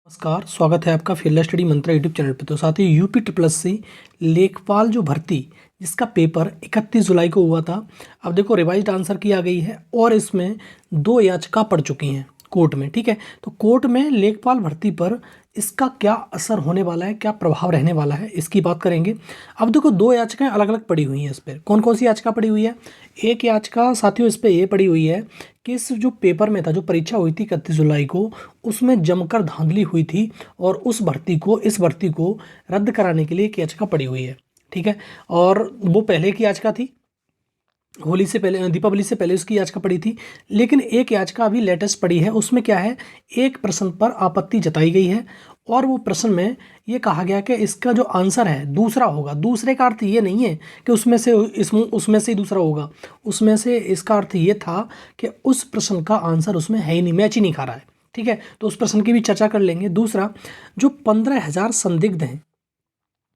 नमस्कार, स्वागत है आपका फिल्ड स्टडी मंत्रा यूट्यूब चैनल पे। तो साथ ही यूपी ट्रिपल एस सी लेखपाल जो भर्ती जिसका पेपर 31 जुलाई को हुआ था, अब देखो रिवाइज्ड आंसर की आ गई है और इसमें 2 याचिका पड़ चुकी हैं कोर्ट में। ठीक है, तो कोर्ट में लेखपाल भर्ती पर इसका क्या असर होने वाला है, क्या प्रभाव रहने वाला है, इसकी बात करेंगे। अब देखो 2 याचिकाएं अलग अलग पड़ी हुई हैं इस पर। कौन कौन सी याचिका पड़ी हुई है? एक याचिका साथियों इस पर ये पड़ी हुई है कि इस जो पेपर में था, जो परीक्षा हुई थी 31 जुलाई को, उसमें जमकर धांधली हुई थी और इस भर्ती को रद्द कराने के लिए एक याचिका पड़ी हुई है। ठीक है, और वो पहले की याचिका थी, होली से पहले, दीपावली से पहले उसकी याचिका पड़ी थी। लेकिन एक याचिका अभी लेटेस्ट पड़ी है, उसमें क्या है, एक प्रश्न पर आपत्ति जताई गई है और वो प्रश्न में ये कहा गया कि इसका जो आंसर है दूसरा होगा। दूसरे का अर्थ ये नहीं है कि उसमें से ही दूसरा होगा, उसमें से इसका अर्थ ये था कि उस प्रश्न का आंसर उसमें है ही नहीं, मैच ही नहीं खा रहा है। ठीक है, तो उस प्रश्न की भी चर्चा कर लेंगे। दूसरा, जो 15,000 संदिग्ध हैं,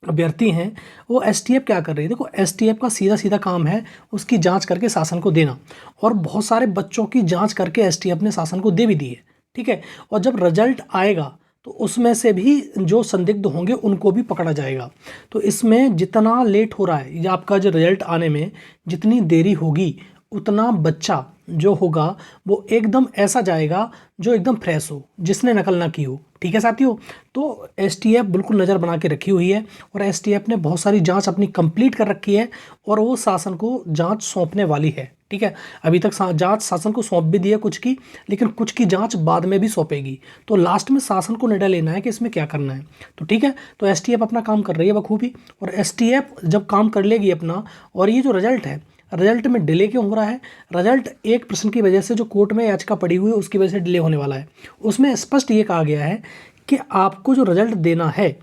अभ्यर्थी हैं, वो एसटीएफ क्या कर रही है? देखो एसटीएफ का सीधा सीधा काम है उसकी जांच करके शासन को देना, और बहुत सारे बच्चों की जांच करके एसटीएफ ने शासन को दे भी दी है। ठीक है, और जब रिजल्ट आएगा तो उसमें से भी जो संदिग्ध होंगे उनको भी पकड़ा जाएगा। तो इसमें जितना लेट हो रहा है या आपका जो रिजल्ट आने में जितनी देरी होगी, उतना बच्चा जो होगा वो एकदम ऐसा जाएगा जो एकदम फ्रेश हो, जिसने नकल ना की हो। ठीक है साथियों, तो एसटीएफ बिल्कुल नज़र बना के रखी हुई है और एसटीएफ ने बहुत सारी जांच अपनी कंप्लीट कर रखी है और वो शासन को जांच सौंपने वाली है। ठीक है, अभी तक जांच शासन को सौंप भी दी है कुछ की, लेकिन कुछ की जांच बाद में भी सौंपेगी। तो लास्ट में शासन को निर्णय लेना है कि इसमें क्या करना है। तो ठीक है, तो एसटीएफ अपना काम कर रही है बखूबी, और एसटीएफ जब काम कर लेगी अपना, और ये जो रिजल्ट है, रिजल्ट में डिले क्यों हो रहा है? रिजल्ट एक प्रश्न की वजह से जो कोर्ट में याचिका पड़ी हुई है उसकी वजह से डिले होने वाला है। उसमें स्पष्ट ये कहा गया है कि आपको जो रिजल्ट देना है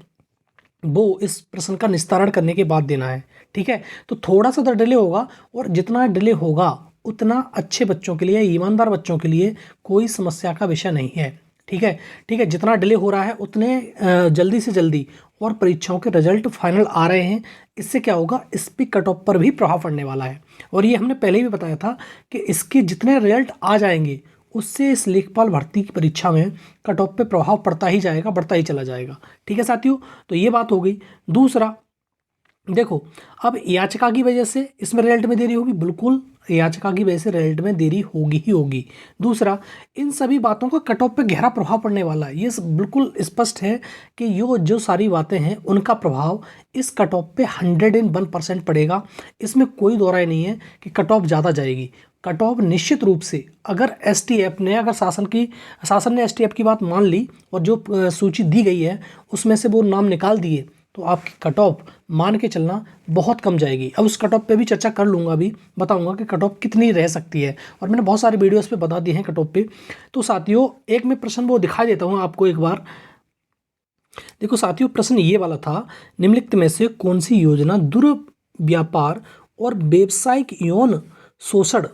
वो इस प्रश्न का निस्तारण करने के बाद देना है। ठीक है, तो थोड़ा सा तो डिले होगा, और जितना डिले होगा उतना अच्छे बच्चों के लिए, ईमानदार बच्चों के लिए कोई समस्या का विषय नहीं है। ठीक है, ठीक है, जितना डिले हो रहा है उतने जल्दी से जल्दी और परीक्षाओं के रिजल्ट फाइनल आ रहे हैं। इससे क्या होगा, इस पर कट ऑफ पर भी प्रभाव पड़ने वाला है। और ये हमने पहले भी बताया था कि इसके जितने रिजल्ट आ जाएंगे उससे इस लेखपाल भर्ती की परीक्षा में कट ऑफ पे प्रभाव पड़ता ही जाएगा, बढ़ता ही चला जाएगा। ठीक है साथियों, तो ये बात हो गई। दूसरा देखो, अब याचिका की वजह से इसमें रिजल्ट में देरी होगी, बिल्कुल याचिका की वजह से रिजल्ट में देरी होगी ही होगी। दूसरा, इन सभी बातों का कट ऑफ पे गहरा प्रभाव पड़ने वाला है। ये बिल्कुल स्पष्ट है कि जो सारी बातें हैं उनका प्रभाव इस कट ऑफ पे 101% पड़ेगा। इसमें कोई दो राय नहीं है कि कट ऑफ ज़्यादा जाएगी। कट ऑफ निश्चित रूप से, अगर एसटीएफ ने, अगर शासन ने एसटीएफ की बात मान ली और जो सूची दी गई है उसमें से वो नाम निकाल दिए, तो आपकी कट ऑफ मान के चलना बहुत कम जाएगी। अब उस कट ऑफ पे भी चर्चा कर लूँगा, अभी बताऊँगा कि कट ऑफ कितनी रह सकती है, और मैंने बहुत सारे वीडियोस पे बता दिए हैं कट ऑफ पे। तो साथियों, एक मैं प्रश्न वो दिखा देता हूँ आपको एक बार। देखो साथियों, प्रश्न ये वाला था, निम्नलिखित में से कौन सी योजना दुर्व्यापार और व्यावसायिक यौन शोषण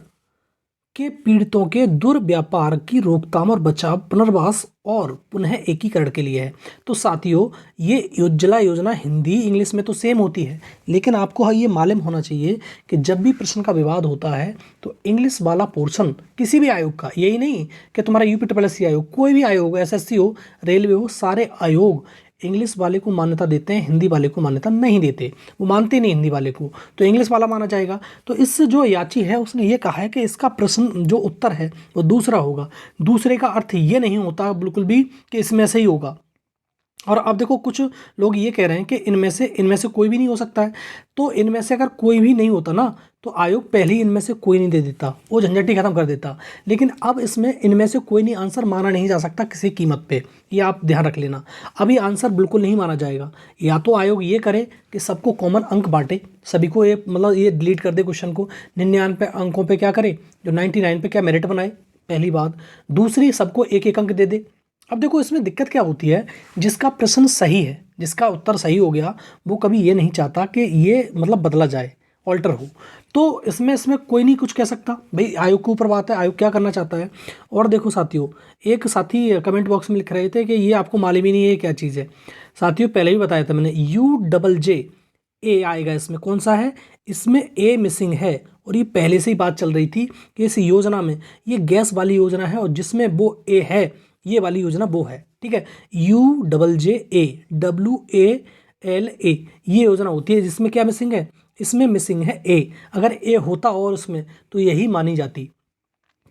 के पीड़ितों के दुर्व्यापार की रोकथाम और बचाव, पुनर्वास और पुनः एकीकरण के लिए है? तो साथियों, ये उज्ज्वला योजना हिंदी इंग्लिश में तो सेम होती है, लेकिन आपको ये मालूम होना चाहिए कि जब भी प्रश्न का विवाद होता है तो इंग्लिश वाला पोर्शन किसी भी आयोग का, यही नहीं कि तुम्हारा यूपी ट्रिपल एस सी आयोग, कोई भी आयोग, एसएससी हो, रेलवे हो, सारे आयोग इंग्लिश वाले को मान्यता देते हैं, हिंदी वाले को मान्यता नहीं देते। वो मानते नहीं हिंदी वाले को, तो इंग्लिश वाला माना जाएगा। तो इस जो याची है उसने ये कहा है कि इसका प्रश्न जो उत्तर है वो दूसरा होगा। दूसरे का अर्थ ये नहीं होता बिल्कुल भी कि इसमें से ही होगा। और अब देखो, कुछ लोग ये कह रहे हैं कि इनमें से कोई भी नहीं हो सकता है। तो इनमें से अगर कोई भी नहीं होता ना, तो आयोग पहले ही इनमें से कोई नहीं दे देता, वो झंझट ही खत्म कर देता। लेकिन अब इसमें इनमें से कोई नहीं आंसर माना नहीं जा सकता किसी कीमत पे, ये आप ध्यान रख लेना। अभी आंसर बिल्कुल नहीं माना जाएगा। या तो आयोग ये करे कि सबको कॉमन अंक बांटे, सभी को ये, मतलब ये डिलीट कर दे क्वेश्चन को, 99 अंकों पर क्या करे, जो 99 पे क्या मेरिट बनाए, पहली बात। दूसरी, सबको एक एक अंक दे दे। अब देखो, इसमें दिक्कत क्या होती है, जिसका प्रश्न सही है, जिसका उत्तर सही हो गया, वो कभी ये नहीं चाहता कि ये मतलब बदला जाए, ऑल्टर हो। तो इसमें कोई नहीं कुछ कह सकता, भाई आयोग के ऊपर बात है, आयोग क्या करना चाहता है। और देखो साथियों, एक साथी कमेंट बॉक्स में लिख रहे थे कि ये आपको मालूम ही नहीं है क्या चीज़ है। साथियों, पहले भी बताया था मैंने, UJJ आएगा इसमें। कौन सा है? इसमें ए मिसिंग है, और ये पहले से ही बात चल रही थी कि इस योजना में, ये गैस वाली योजना है और जिसमें वो ए है, ये वाली योजना वो है, ठीक है। UJJAWALA ये योजना होती है, जिसमें क्या मिसिंग है, इसमें मिसिंग है ए। अगर ए होता और उसमें तो यही मानी जाती,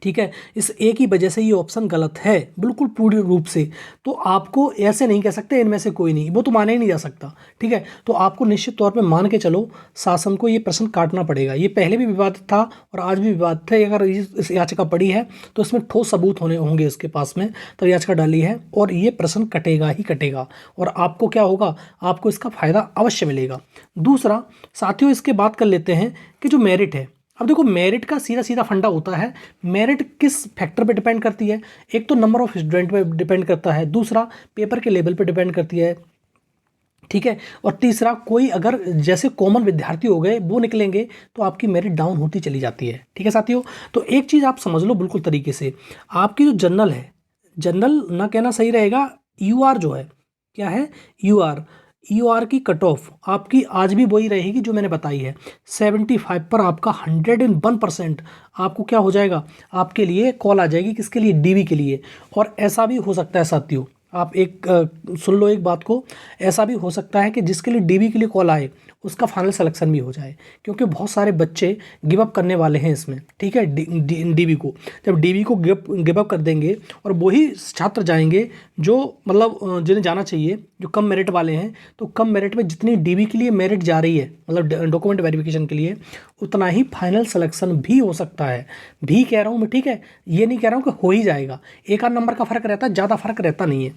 ठीक है। इस ए की वजह से ये ऑप्शन गलत है बिल्कुल पूर्ण रूप से। तो आपको ऐसे नहीं कह सकते इनमें से कोई नहीं, वो तो माना ही नहीं जा सकता, ठीक है। तो आपको निश्चित तौर पे मान के चलो शासन को ये प्रश्न काटना पड़ेगा। ये पहले भी विवादित था और आज भी विवादित है। अगर इस याचिका पड़ी है तो इसमें ठोस सबूत होंगे इसके पास में, तो याचिका डाली है और ये प्रश्न कटेगा ही कटेगा और आपको क्या होगा, आपको इसका फायदा अवश्य मिलेगा। दूसरा साथियों, इसके बात कर लेते हैं कि जो मेरिट है। अब देखो मेरिट का सीधा सीधा फंडा होता है। मेरिट किस फैक्टर पे डिपेंड करती है, एक तो नंबर ऑफ स्टूडेंट पे डिपेंड करता है, दूसरा पेपर के लेवल पे डिपेंड करती है, ठीक है, और तीसरा कोई अगर जैसे कॉमन विद्यार्थी हो गए वो निकलेंगे तो आपकी मेरिट डाउन होती चली जाती है, ठीक है साथियों। तो एक चीज़ आप समझ लो बिल्कुल तरीके से, आपकी जो जनरल है, जनरल ना कहना सही रहेगा, यूआर जो है, क्या है, यूआर की कट ऑफ आपकी आज भी वही रहेगी जो मैंने बताई है। 75 पर आपका 101% आपको क्या हो जाएगा, आपके लिए कॉल आ जाएगी, किसके लिए, डीवी के लिए। और ऐसा भी हो सकता है साथियों, आप एक सुन लो एक बात को, ऐसा भी हो सकता है कि जिसके लिए डीवी के लिए कॉल आए उसका फाइनल सिलेक्शन भी हो जाए, क्योंकि बहुत सारे बच्चे गिव अप करने वाले हैं इसमें, ठीक है। डीवी को जब डीवी को गिव अप कर देंगे और वही छात्र जाएंगे जो मतलब जिन्हें जाना चाहिए, जो कम मेरिट वाले हैं, तो कम मेरिट में जितनी डीवी के लिए मेरिट जा रही है, मतलब डॉक्यूमेंट वेरिफिकेशन के लिए, उतना ही फाइनल सिलेक्शन भी हो सकता है। भी कह रहा हूँ मैं, ठीक है, ये नहीं कह रहा हूँ कि हो ही जाएगा, एक आध नंबर का फर्क रहता है, ज़्यादा फर्क रहता नहीं है,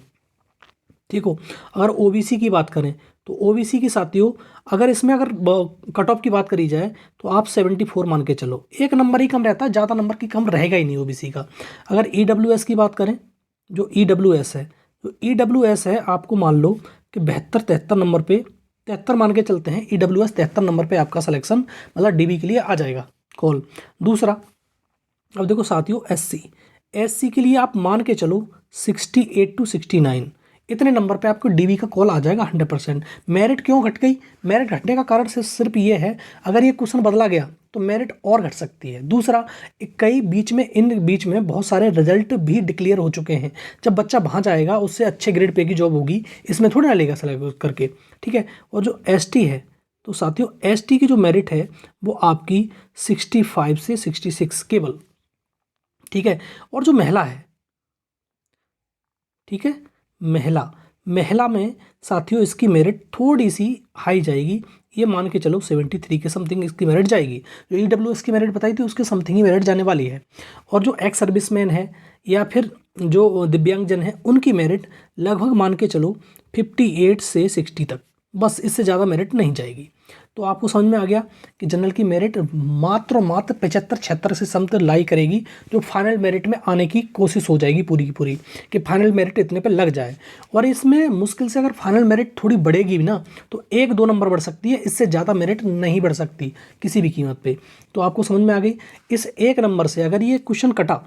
ठीक हो। अगर ओबीसी की बात करें तो ओबीसी की साथियों, अगर इसमें अगर कट ऑफ की बात करी जाए तो आप 74 मान के चलो, एक नंबर ही कम रहता है, ज़्यादा नंबर की कम रहेगा ही नहीं ओबीसी का। अगर ईडब्ल्यूएस की बात करें, जो ईडब्ल्यूएस है, तो ईडब्ल्यूएस है आपको मान लो कि 72-73 नंबर पे, 73 मान के चलते हैं, ईडब्ल्यूएस 73 नंबर पे आपका सिलेक्शन मतलब डीबी के लिए आ जाएगा कॉल। दूसरा, अब देखो साथियों, एससी के लिए आप मान के चलो 68 to 69 इतने नंबर पे आपको डीवी का कॉल आ जाएगा 100%। मेरिट क्यों घट गई, मेरिट घटने का कारण सिर्फ ये है, अगर ये क्वेश्चन बदला गया तो मेरिट और घट सकती है। दूसरा, इन बीच में बहुत सारे रिजल्ट भी डिक्लेयर हो चुके हैं, जब बच्चा वहाँ जाएगा उससे अच्छे ग्रेड पे की जॉब होगी, इसमें थोड़ी ना लेगा सेलेक्ट करके, ठीक है। और जो एसटी है, तो साथियों एसटी की जो मेरिट है वो आपकी 65 से 66 केवल, ठीक है। और जो महिला है, ठीक है, महिला में साथियों इसकी मेरिट थोड़ी सी हाई जाएगी, ये मान के चलो 73 के समथिंग इसकी मेरिट जाएगी। जो ईडब्ल्यूएस की मेरिट बताई थी उसके समथिंग ही मेरिट जाने वाली है। और जो एक्स सर्विसमैन है या फिर जो दिव्यांगजन है, उनकी मेरिट लगभग मान के चलो 58 से 60 तक, बस इससे ज़्यादा मेरिट नहीं जाएगी। तो आपको समझ में आ गया कि जनरल की मेरिट मात्र 75-76 से समथिंग लाई करेगी, जो फाइनल मेरिट में आने की कोशिश हो जाएगी पूरी की पूरी, कि फाइनल मेरिट इतने पे लग जाए। और इसमें मुश्किल से अगर फाइनल मेरिट थोड़ी बढ़ेगी भी ना तो 1-2 नंबर बढ़ सकती है, इससे ज़्यादा मेरिट नहीं बढ़ सकती किसी भी कीमत पर। तो आपको समझ में आ गई, इस 1 नंबर से अगर ये क्वेश्चन कटा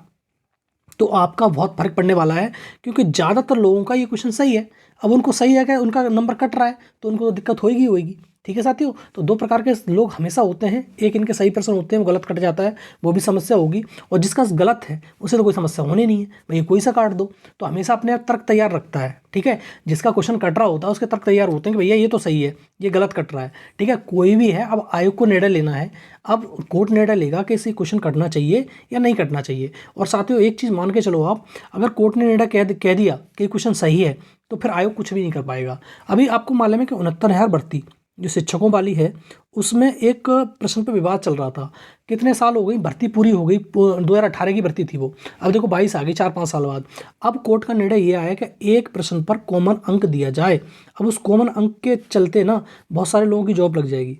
तो आपका बहुत फर्क पड़ने वाला है, क्योंकि ज़्यादातर लोगों का ये क्वेश्चन सही है। अब उनको सही है कि उनका नंबर कट रहा है तो उनको तो दिक्कत होगी, ठीक है साथियों। तो 2 प्रकार के लोग हमेशा होते हैं, एक इनके सही प्रश्न होते हैं वो गलत कट जाता है, वो भी समस्या होगी, और जिसका गलत है उसे तो कोई समस्या होनी नहीं है, भैया कोई सा काट दो। तो हमेशा अपने आप तर्क तैयार रखता है, ठीक है। जिसका क्वेश्चन कट रहा होता है उसके तर्क तैयार होते हैं कि भैया ये तो सही है, ये गलत कट रहा है, ठीक है। कोई भी है, अब आयोग को निर्णय लेना है, अब कोर्ट निर्णय लेगा कि इसे क्वेश्चन कटना चाहिए या नहीं कटना चाहिए। और साथियों एक चीज़ मान के चलो आप, अगर कोर्ट ने निर्णय कह दिया कि क्वेश्चन सही है तो फिर आयोग कुछ भी नहीं कर पाएगा। अभी आपको मालूम है कि 69,000 भर्ती जो शिक्षकों वाली है, उसमें एक प्रश्न पर विवाद चल रहा था, कितने साल हो गई भर्ती पूरी हो गई, 2018 की भर्ती थी वो, अब देखो 22 आ गई, 4-5 साल बाद। अब कोर्ट का निर्णय ये आया कि एक प्रश्न पर कॉमन अंक दिया जाए। अब उस कॉमन अंक के चलते ना बहुत सारे लोगों की जॉब लग जाएगी।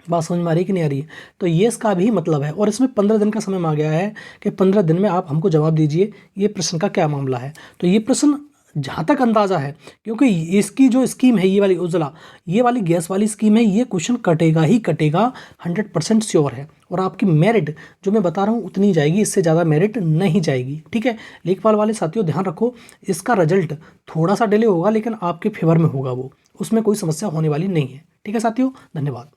बात समझ में आ रही कि नहीं आ रही है? तो ये इसका भी मतलब है, और इसमें 15 दिन का समय मांगा गया है कि 15 दिन में आप हमको जवाब दीजिए ये प्रश्न का क्या मामला है। तो ये प्रश्न जहाँ तक अंदाज़ा है, क्योंकि इसकी जो स्कीम है ये वाली उज्ज्वला, ये वाली गैस वाली स्कीम है, ये क्वेश्चन कटेगा ही कटेगा, 100% श्योर है। और आपकी मेरिट जो मैं बता रहा हूँ उतनी जाएगी, इससे ज़्यादा मेरिट नहीं जाएगी, ठीक है। लेखपाल वाले साथियों ध्यान रखो, इसका रिजल्ट थोड़ा सा डिले होगा लेकिन आपके फेवर में होगा, वो उसमें कोई समस्या होने वाली नहीं है, ठीक है साथियों। धन्यवाद।